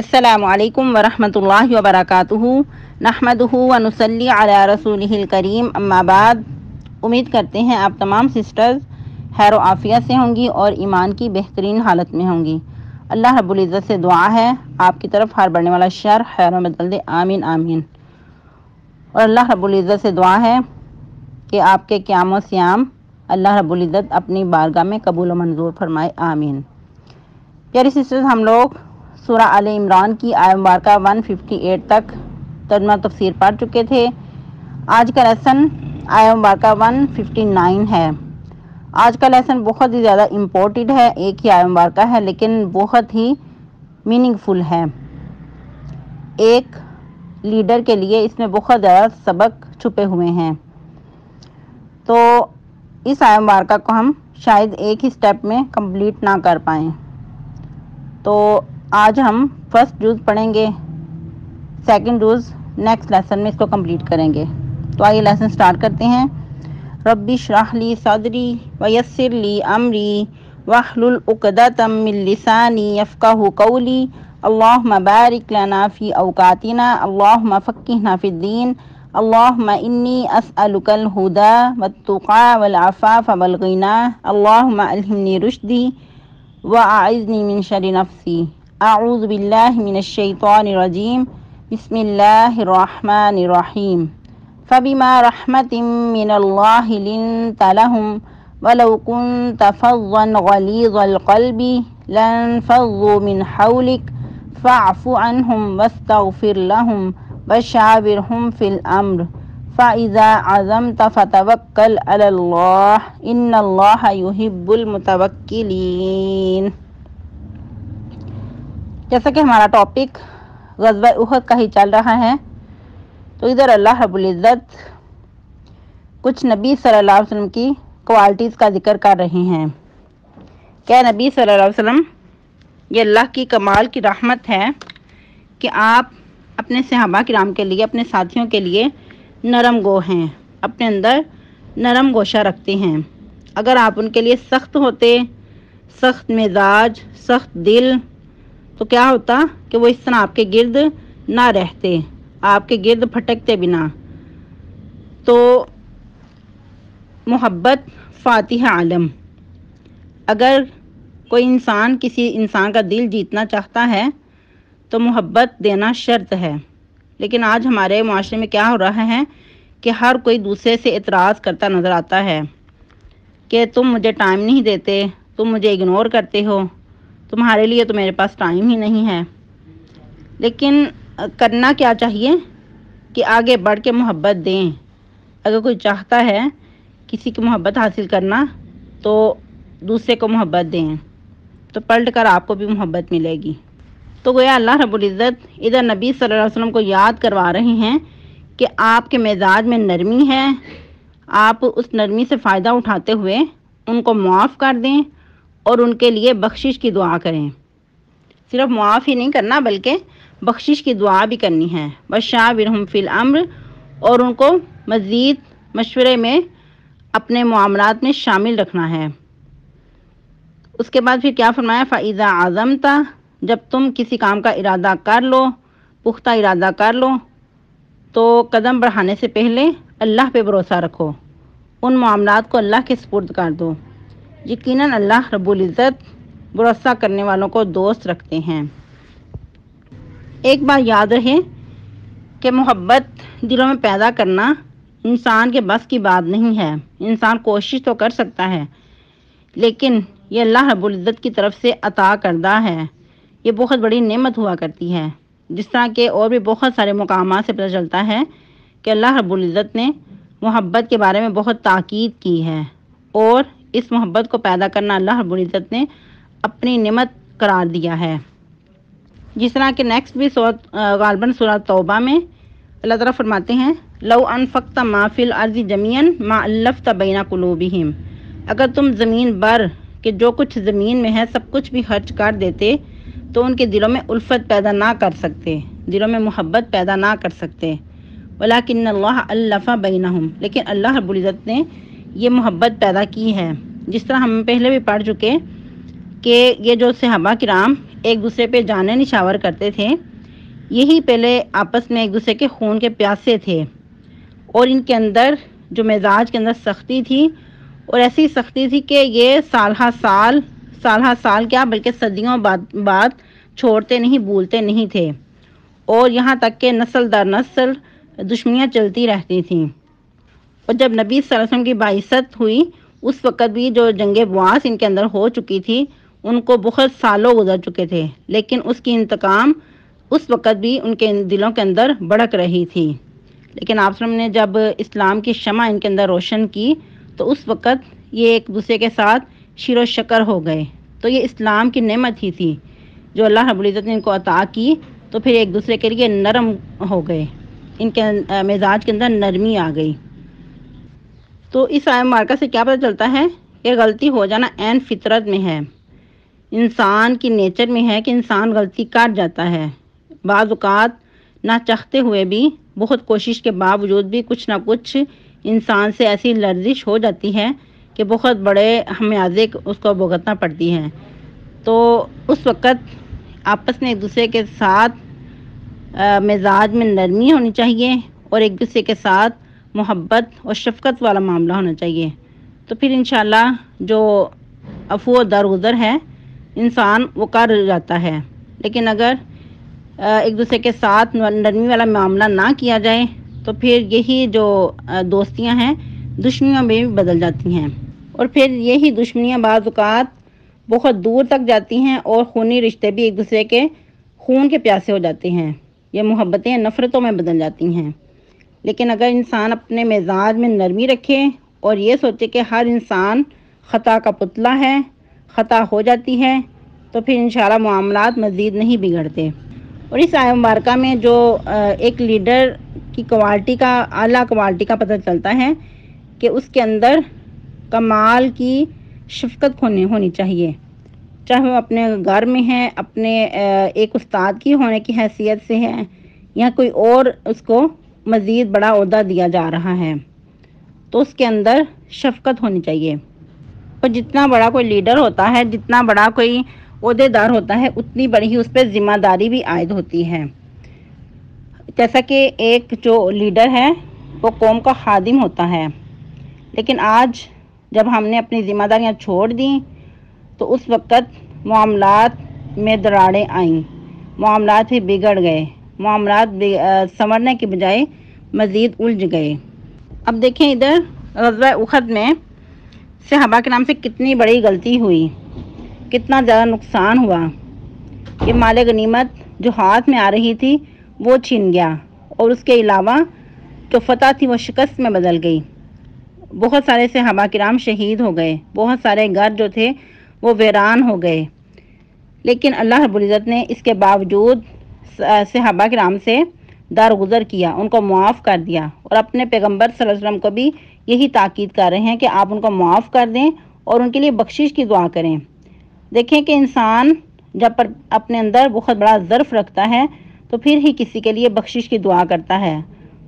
السلام علیکم ورحمۃ اللہ وبرکاتہ نحمدہ ونصلی علی رسولہ الکریم اما بعد۔ امید کرتے ہیں آپ تمام سسٹرز خیر و عافیت سے ہوں گی اور ایمان کی بہترین حالت میں ہوں گی۔ اللہ رب العزت سے دعا ہے آپ کی طرف ہر بڑھنے والا شر خیروں میں بدل دے، آمین آمین۔ اور اللہ رب العزت سے دعا ہے کہ آپ کے قیام و صیام اللہ رب العزت اپنی بارگاہ میں قبول و منظور فرمائے، آمین۔ پیاری سسٹرز، ہم لوگ سورہ آل عمران کی آیت مبارکہ 158 تک ترجمہ تفسیر پڑھ چکے تھے۔ آج کا لیسن آیت مبارکہ 159 ہے۔ آج کا لیسن بہت ہی زیادہ امپورٹنٹ ہے، ایک ہی آیت مبارکہ ہے لیکن بہت ہی میننگ فل ہے۔ ایک لیڈر کے لیے اس میں بہت زیادہ سبق چھپے ہوئے ہیں، تو اس آیت مبارکہ کو ہم شاید ایک ہی سٹیپ میں کمپلیٹ نہ کر پائیں، تو آج ہم فرسٹ جز پڑھیں گے، سیکنڈ جز نیکسٹ لیسن میں اس کو کمپلیٹ کریں گے۔ تو آئیے لیسن سٹارٹ کرتے ہیں۔ رب اشرح لی صدری ویسر لی امری واحلل عقدۃ من لسانی یفقہوا قولی اللہم بارک لنا فی اوقاتنا اللہم فقہنا فی الدین اللہم انی اسألک الہدی والتقی والعفاف والغنی اللہم الہمنی رشدی واعذنی من شر نفسی اعوذ باللہ من الشیطان الرجیم بسم اللہ الرحمن الرحیم فبما رحمت من اللہ لنت لهم ولو كنت فظا غلیظ القلب لانفضوا من حولك فاعف عنهم واستغفر لهم وشاورهم في الأمر فإذا عزمت فتوکل علی اللہ ان اللہ یحب المتوکلین۔ جیسا کہ ہمارا ٹاپک غزوہ احد کا ہی چل رہا ہے، تو ادھر اللہ رب العزت کچھ نبی صلی اللہ علیہ وسلم کی کوالٹیز کا ذکر کر رہے ہیں۔ کہ نبی صلی اللہ علیہ وسلم، یہ اللہ کی کمال کی رحمت ہے کہ آپ اپنے صحابہ کرام کے لیے، اپنے ساتھیوں کے لیے نرم گو ہیں، اپنے اندر نرم گوشہ رکھتے ہیں۔ اگر آپ ان کے لیے سخت ہوتے، سخت مزاج، سخت دل، تو کیا ہوتا کہ وہ اس طرح آپ کے گرد نہ رہتے، آپ کے گرد پھٹکتے بنا۔ تو محبت فاتح عالم، اگر کوئی انسان کسی انسان کا دل جیتنا چاہتا ہے تو محبت دینا شرط ہے۔ لیکن آج ہمارے معاشرے میں کیا ہو رہا ہے کہ ہر کوئی دوسرے سے اعتراض کرتا نظر آتا ہے کہ تم مجھے ٹائم نہیں دیتے، تم مجھے اگنور کرتے ہو، تمہارے لیے تو میرے پاس ٹائم ہی نہیں ہے۔ لیکن کرنا کیا چاہیے کہ آگے بڑھ کے محبت دیں۔ اگر کوئی چاہتا ہے کسی کی محبت حاصل کرنا تو دوسرے کو محبت دیں، تو پلٹ کر آپ کو بھی محبت ملے گی۔ تو گویا اللہ رب العزت ادھر نبی صلی اللہ علیہ وسلم کو یاد کروا رہے ہیں کہ آپ کے مزاج میں نرمی ہے، آپ اس نرمی سے فائدہ اٹھاتے ہوئے ان کو معاف کر دیں اور ان کے لیے بخشش کی دعا کریں۔ صرف معاف ہی نہیں کرنا بلکہ بخشش کی دعا بھی کرنی ہے۔ وشاورہم فی الامر، اور ان کو مزید مشورے میں اپنے معاملات میں شامل رکھنا ہے۔ اس کے بعد پھر کیا فرمایا؟ فَإِذَا عَزَمْتَ، جب تم کسی کام کا ارادہ کر لو، پختہ ارادہ کر لو، تو قدم بڑھانے سے پہلے اللہ پہ بھروسہ رکھو، ان معاملات کو اللہ کے سپرد کر دو۔ یقیناً اللہ رب العزت بھروسہ کرنے والوں کو دوست رکھتے ہیں۔ ایک بات یاد رہے کہ محبت دلوں میں پیدا کرنا انسان کے بس کی بات نہیں ہے۔ انسان کوشش تو کر سکتا ہے، لیکن یہ اللہ رب العزت کی طرف سے عطا کردہ ہے، یہ بہت بڑی نعمت ہوا کرتی ہے۔ جس طرح کہ اور بھی بہت سارے مقامات سے پتہ چلتا ہے کہ اللہ رب العزت نے محبت کے بارے میں بہت تاکید کی ہے، اور اس محبت کو پیدا کرنا اللہ رب العزت نے اپنی نعمت قرار دیا ہے۔ جس طرح کہ نیکسٹ بھی غالباً سورہ توبہ میں اللہ تعالیٰ فرماتے ہیں لو انفقت ما فی الارض جميعا ما الفت بین قلوبہم، اگر تم زمین بھر کہ جو کچھ زمین میں ہے سب کچھ بھی خرچ کر دیتے تو ان کے دلوں میں الفت پیدا نہ کر سکتے، دلوں میں محبت پیدا نہ کر سکتے۔ ولیکن اللہ الف بینہم، لیکن اللہ رب العزت نے یہ محبت پیدا کی ہے۔ جس طرح ہم پہلے بھی پڑھ چکے کہ یہ جو صحابہ کرام ایک دوسرے پہ جانیں نشاور کرتے تھے، یہی پہلے آپس میں ایک دوسرے کے خون کے پیاسے تھے، اور ان کے اندر جو مزاج کے اندر سختی تھی، اور ایسی سختی تھی کہ یہ سال ہا سال کیا بلکہ صدیوں بعد چھوڑتے نہیں، بھولتے نہیں تھے، اور یہاں تک کہ نسل در نسل دشمنیاں چلتی رہتی تھیں۔ اور جب نبی صلی اللہ علیہ وسلم کی بعثت ہوئی، اس وقت بھی جو جنگ بواس ان کے اندر ہو چکی تھی، ان کو بہت سالوں گزر چکے تھے، لیکن اس کی انتقام اس وقت بھی ان کے دلوں کے اندر بھڑک رہی تھی۔ لیکن آپ صلی اللہ علیہ وسلم نے جب اسلام کی شمع ان کے اندر روشن کی تو اس وقت یہ ایک دوسرے کے ساتھ شیر و شکر ہو گئے۔ تو یہ اسلام کی نعمت ہی تھی جو اللہ رب العزت نے ان کو عطا کی، تو پھر ایک دوسرے کے لیے نرم ہو گئے، ان کے مزاج کے اندر نرمی آ گئی۔ تو اس آیت مبارکہ سے کیا پتہ چلتا ہے کہ غلطی ہو جانا عین فطرت میں ہے، انسان کی نیچر میں ہے کہ انسان غلطی کر جاتا ہے۔ بعض اوقات نہ چاہتے ہوئے بھی، بہت کوشش کے باوجود بھی کچھ نہ کچھ انسان سے ایسی لرزش ہو جاتی ہے کہ بہت بڑے خمیازے اس کو بھگتنا پڑتی ہے۔ تو اس وقت آپس میں ایک دوسرے کے ساتھ مزاج میں نرمی ہونی چاہیے، اور ایک دوسرے کے ساتھ محبت اور شفقت والا معاملہ ہونا چاہیے، تو پھر انشاءاللہ جو عفو و درگزر ہے انسان وہ کر جاتا ہے۔ لیکن اگر ایک دوسرے کے ساتھ نرمی والا معاملہ نہ کیا جائے تو پھر یہی جو دوستیاں ہیں دشمنیوں میں بھی بدل جاتی ہیں، اور پھر یہی دشمنیاں بعض اوقات بہت دور تک جاتی ہیں، اور خونی رشتے بھی ایک دوسرے کے خون کے پیاسے ہو جاتے ہیں، یہ محبتیں نفرتوں میں بدل جاتی ہیں۔ لیکن اگر انسان اپنے مزاج میں نرمی رکھے اور یہ سوچے کہ ہر انسان خطا کا پتلا ہے، خطا ہو جاتی ہے، تو پھر انشاءاللہ معاملات مزید نہیں بگڑتے۔ اور اس آیت مبارکہ میں جو ایک لیڈر کی کوالٹی کا، اعلیٰ کوالٹی کا پتہ چلتا ہے کہ اس کے اندر کمال کی شفقت ہونی چاہیے، چاہے وہ اپنے گھر میں ہے، اپنے ایک استاد کی ہونے کی حیثیت سے ہے، یا کوئی اور اس کو مزید بڑا عہدہ دیا جا رہا ہے، تو اس کے اندر شفقت ہونی چاہیے۔ اور جتنا بڑا کوئی لیڈر ہوتا ہے، جتنا بڑا کوئی عہدے دار ہوتا ہے، اتنی بڑی ہی اس پہ ذمہ داری بھی عائد ہوتی ہے۔ جیسا کہ ایک جو لیڈر ہے وہ قوم کا خادم ہوتا ہے، لیکن آج جب ہم نے اپنی ذمہ داریاں چھوڑ دیں تو اس وقت معاملات میں دراڑیں آئیں، معاملات ہی بگڑ گئے، معاملات سنورنے کی بجائے مزید الجھ گئے۔ اب دیکھیں ادھر غزوہ احد میں صحابہ کے نام سے کتنی بڑی غلطی ہوئی، کتنا زیادہ نقصان ہوا کہ مال غنیمت جو ہاتھ میں آ رہی تھی وہ چھن گیا، اور اس کے علاوہ جو فتح تھی وہ شکست میں بدل گئی۔ بہت سارے صحابہ کرام شہید ہو گئے، بہت سارے گھر جو تھے وہ ویران ہو گئے، لیکن اللہ رب العزت نے اس کے باوجود صحابہ کرام سے درگزر کیا، ان کو معاف کر دیا، اور اپنے پیغمبر صلی اللہ علیہ وسلم کو بھی یہی تاکید کر رہے ہیں کہ آپ ان کو معاف کر دیں اور ان کے لیے بخشش کی دعا کریں۔ دیکھیں کہ انسان جب اپنے اندر بہت بڑا ظرف رکھتا ہے تو پھر ہی کسی کے لیے بخشش کی دعا کرتا ہے،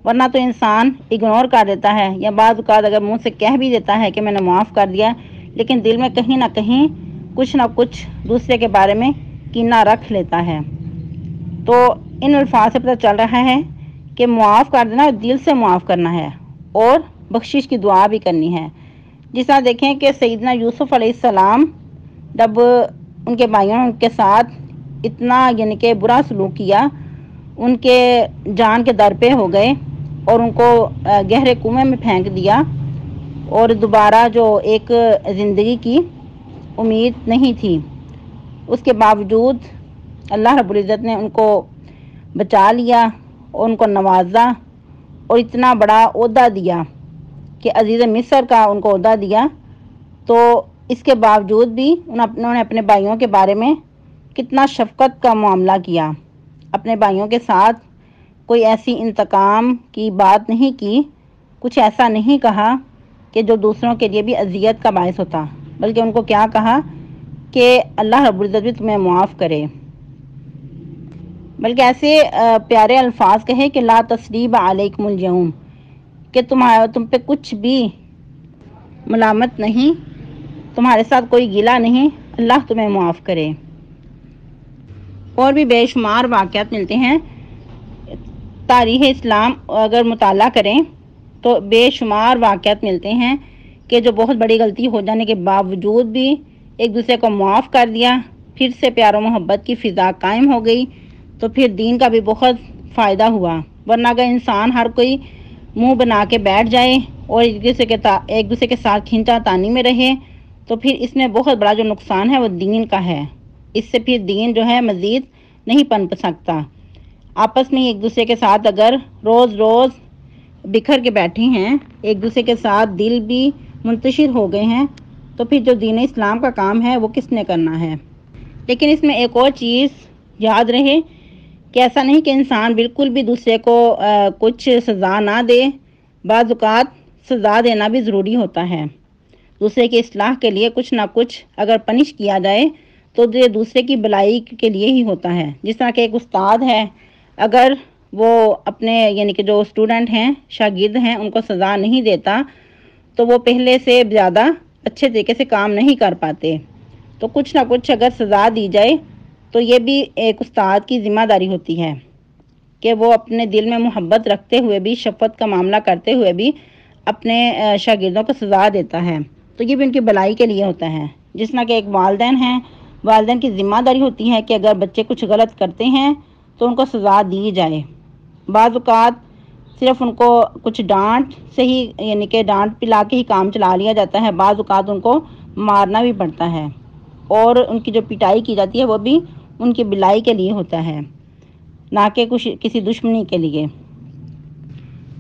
ورنہ تو انسان اگنور کر دیتا ہے، یا بعض اوقات اگر منہ سے کہہ بھی دیتا ہے کہ میں نے معاف کر دیا، لیکن دل میں کہیں نہ کہیں کچھ نہ کچھ دوسرے کے بارے میں کینہ رکھ لیتا ہے۔ تو ان الفاظ سے پتہ چل رہا ہے کہ معاف کر دینا دل سے معاف کرنا ہے، اور بخشش کی دعا بھی کرنی ہے۔ جس طرح دیکھیں کہ سیدنا یوسف علیہ السلام جب ان کے بھائیوں نے ان کے ساتھ اتنا یعنی کہ برا سلوک کیا، ان کے جان کے در پہ ہو گئے اور ان کو گہرے کنویں میں پھینک دیا، اور دوبارہ جو ایک زندگی کی امید نہیں تھی، اس کے باوجود اللہ رب العزت نے ان کو بچا لیا اور ان کو نوازا، اور اتنا بڑا عہدہ دیا کہ عزیز مصر کا ان کو عہدہ دیا۔ تو اس کے باوجود بھی انہوں نے اپنے بھائیوں کے بارے میں کتنا شفقت کا معاملہ کیا، اپنے بھائیوں کے ساتھ کوئی ایسی انتقام کی بات نہیں کی، کچھ ایسا نہیں کہا کہ جو دوسروں کے لیے بھی اذیت کا باعث ہوتا، بلکہ ان کو کیا کہا کہ اللہ رب العزت بھی تمہیں معاف کرے، بلکہ ایسے پیارے الفاظ کہے کہ لا تثریب علیکم اليوم، کہ تم پہ کچھ بھی ملامت نہیں، تمہارے ساتھ کوئی گلہ نہیں، اللہ تمہیں معاف کرے۔ اور بھی بے شمار واقعات ملتے ہیں۔ تاریخ اسلام اگر مطالعہ کریں تو بے شمار واقعات ملتے ہیں کہ جو بہت بڑی غلطی ہو جانے کے باوجود بھی ایک دوسرے کو معاف کر دیا، پھر سے پیار و محبت کی فضا قائم ہو گئی، تو پھر دین کا بھی بہت فائدہ ہوا۔ ورنہ اگر انسان ہر کوئی منہ بنا کے بیٹھ جائے اور ایک دوسرے کے ساتھ کھینچا تانی میں رہے تو پھر اس میں بہت بڑا جو نقصان ہے وہ دین کا ہے۔ اس سے پھر دین جو ہے مزید نہیں پنپ سکتا۔ آپس میں ایک دوسرے کے ساتھ اگر روز روز بکھر کے بیٹھے ہیں، ایک دوسرے کے ساتھ دل بھی منتشر ہو گئے ہیں، تو پھر جو دین اسلام کا کام ہے وہ کس نے کرنا ہے؟ لیکن اس میں ایک اور چیز یاد رہے کہ ایسا نہیں کہ انسان بالکل بھی دوسرے کو کچھ سزا نہ دے۔ بعض اوقات سزا دینا بھی ضروری ہوتا ہے۔ دوسرے کی اصلاح کے لیے کچھ نہ کچھ اگر پنش کیا جائے تو یہ دوسرے کی بھلائی کے لیے ہی ہوتا ہے۔ جس طرح کہ ایک استاد ہے، اگر وہ اپنے یعنی کہ جو اسٹوڈنٹ ہیں، شاگرد ہیں، ان کو سزا نہیں دیتا تو وہ پہلے سے زیادہ اچھے طریقے سے کام نہیں کر پاتے۔ تو کچھ نہ کچھ اگر سزا دی جائے تو یہ بھی ایک استاد کی ذمہ داری ہوتی ہے کہ وہ اپنے دل میں محبت رکھتے ہوئے بھی، شفقت کا معاملہ کرتے ہوئے بھی اپنے شاگردوں کو سزا دیتا ہے، تو یہ بھی ان کی بھلائی کے لیے ہوتا ہے۔ جس طرح کہ ایک والدین ہیں، والدین کی ذمہ داری ہوتی ہے کہ اگر بچے کچھ غلط کرتے ہیں تو ان کو سزا دی جائے۔ بعض اوقات صرف ان کو کچھ ڈانٹ سے ہی یعنی کہ ڈانٹ پلا کے ہی کام چلا لیا جاتا ہے، بعض اوقات ان کو مارنا بھی پڑتا ہے، اور ان کی جو پٹائی کی جاتی ہے وہ بھی ان کی بھلائی کے لیے ہوتا ہے، نہ کہ کسی دشمنی کے لیے۔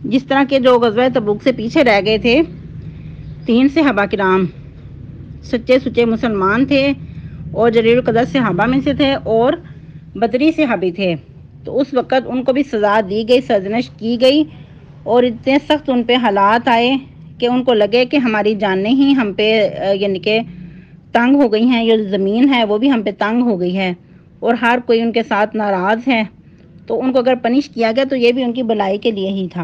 جس طرح کے جو غزوہ تبوک سے پیچھے رہ گئے تھے، 3 صحابہ کرام سچے سچے مسلمان تھے اور جلیل القدر صحابہ میں سے تھے اور بدری صحابی تھے، تو اس وقت ان کو بھی سزا دی گئی، سرزنش کی گئی، اور اتنے سخت ان پہ حالات آئے کہ ان کو لگے کہ ہماری جانیں ہی ہم پہ یعنی کہ تنگ ہو گئی ہیں، یہ زمین ہے وہ بھی ہم پہ تنگ ہو گئی ہے، اور ہر کوئی ان کے ساتھ ناراض ہے۔ تو ان کو اگر پنش کیا گیا تو یہ بھی ان کی بھلائی کے لیے ہی تھا،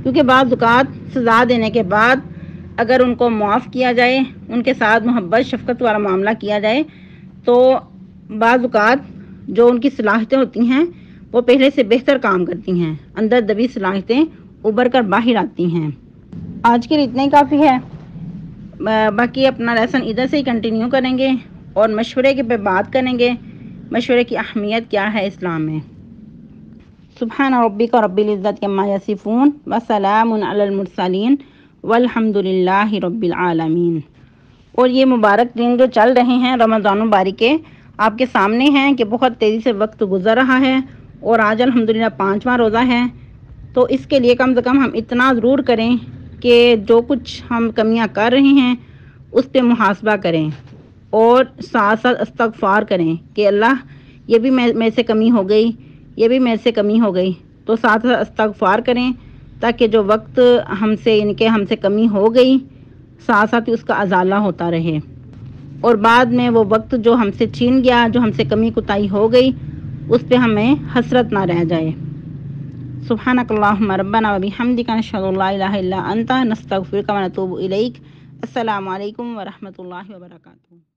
کیونکہ بعض اوقات سزا دینے کے بعد اگر ان کو معاف کیا جائے، ان کے ساتھ محبت شفقت والا معاملہ کیا جائے، تو بعض اوقات جو ان کی صلاحیتیں ہوتی ہیں وہ پہلے سے بہتر کام کرتی ہیں، اندر دبی صلاحیتیں ابھر کر باہر آتی ہیں۔ آج کے لیے اتنا ہی کافی ہے، باقی اپنا لیسن ادھر سے ہی کنٹینیو کریں گے اور مشورے کے پہ بات کریں گے، مشورے کی اہمیت کیا ہے اسلام میں۔ سبحان ربک رب العزت عما یصفون وسلام علی المرسلین والحمد للہ رب العالمین۔ اور یہ مبارک دن جو چل رہے ہیں رمضان مبارک کے، آپ کے سامنے ہیں کہ بہت تیزی سے وقت گزر رہا ہے، اور آج الحمدللہ 5واں روزہ ہے، تو اس کے لیے کم سے کم ہم اتنا ضرور کریں کہ جو کچھ ہم کمیاں کر رہے ہیں اس پہ محاسبہ کریں، اور ساتھ ساتھ استغفار کریں کہ اللہ یہ بھی میں سے کمی ہو گئی، یہ بھی میں سے کمی ہو گئی، تو ساتھ ساتھ استغفار کریں تاکہ جو وقت ہم سے یعنی کہ ہم سے کمی ہو گئی ساتھ ساتھ اس کا ازالہ ہوتا رہے، اور بعد میں وہ وقت جو ہم سے چھین گیا، جو ہم سے کمی کوتاہی ہو گئی، اس پہ ہمیں حسرت نہ رہ جائے۔ سبحانک اللہم ربنا وبحمدک نشہد ان لا الہ الا انت نستغفرک ونتوب الیک۔ السلام علیکم ورحمۃ اللہ وبرکاتہ۔